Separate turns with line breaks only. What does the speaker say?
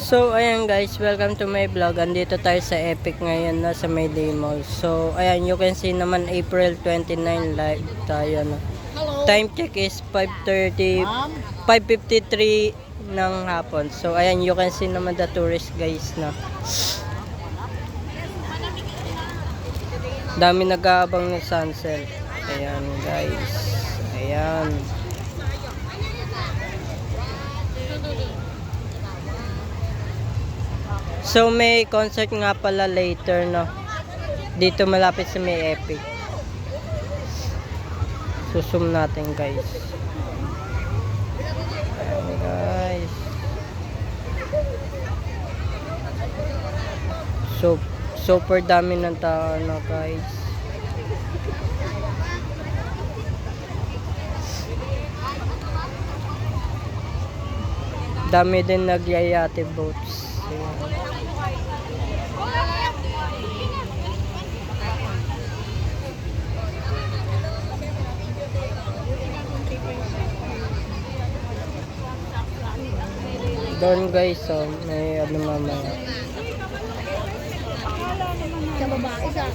So, ayan guys, welcome to my vlog. Andito tayo sa Epic ngayon na sa Mayday Mall. So, ayan, you can see naman April 29 live tayo na. Time check is 5:30, 5:53 ng hapon. So, ayan, you can see naman the tourist guys na. Dami nag-aabang ng sunset. Ayan guys. Ayan. So may concert nga pala later, no? Dito malapit sa may Epic. Susum natin guys. Ayan guys. So super dami ng tao na guys. Dami din nagyayate boats. Ayan. Doon guys, so may ano mamaya.
Sa babae sa